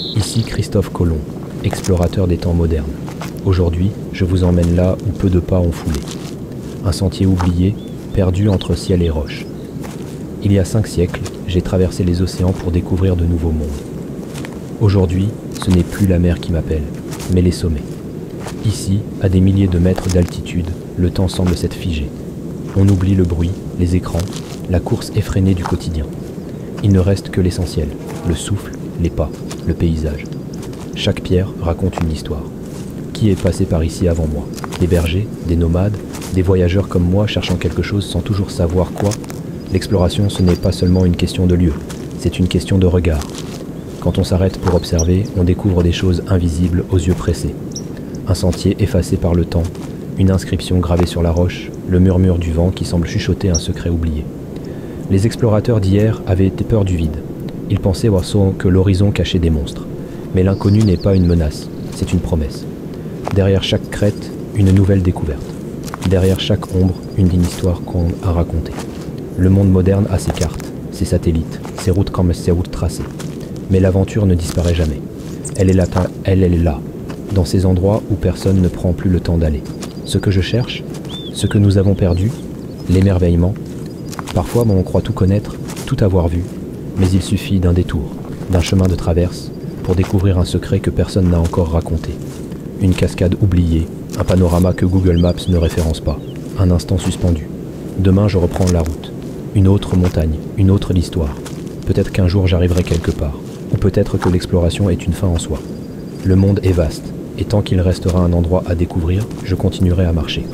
Ici Christophe Colomb, explorateur des temps modernes. Aujourd'hui, je vous emmène là où peu de pas ont foulé. Un sentier oublié, perdu entre ciel et roche. Il y a 5 siècles, j'ai traversé les océans pour découvrir de nouveaux mondes. Aujourd'hui, ce n'est plus la mer qui m'appelle, mais les sommets. Ici, à des milliers de mètres d'altitude, le temps semble s'être figé. On oublie le bruit, les écrans, la course effrénée du quotidien. Il ne reste que l'essentiel, le souffle, les pas, le paysage. Chaque pierre raconte une histoire. Qui est passé par ici avant moi? Des bergers, des nomades, des voyageurs comme moi cherchant quelque chose sans toujours savoir quoi? L'exploration, ce n'est pas seulement une question de lieu, c'est une question de regard. Quand on s'arrête pour observer, on découvre des choses invisibles aux yeux pressés. Un sentier effacé par le temps, une inscription gravée sur la roche, le murmure du vent qui semble chuchoter un secret oublié. Les explorateurs d'hier avaient été peur du vide. Ils pensaient que l'horizon cachait des monstres. Mais l'inconnu n'est pas une menace, c'est une promesse. Derrière chaque crête, une nouvelle découverte. Derrière chaque ombre, une histoire qu'on a racontée. Le monde moderne a ses cartes, ses satellites, ses routes comme ses routes tracées. Mais l'aventure ne disparaît jamais. Elle est là, dans ces endroits où personne ne prend plus le temps d'aller. Ce que je cherche, ce que nous avons perdu, l'émerveillement. Parfois, on croit tout connaître, tout avoir vu, mais il suffit d'un détour, d'un chemin de traverse, pour découvrir un secret que personne n'a encore raconté. Une cascade oubliée, un panorama que Google Maps ne référence pas, un instant suspendu. Demain, je reprends la route. Une autre montagne, une autre histoire. Peut-être qu'un jour j'arriverai quelque part, ou peut-être que l'exploration est une fin en soi. Le monde est vaste, et tant qu'il restera un endroit à découvrir, je continuerai à marcher.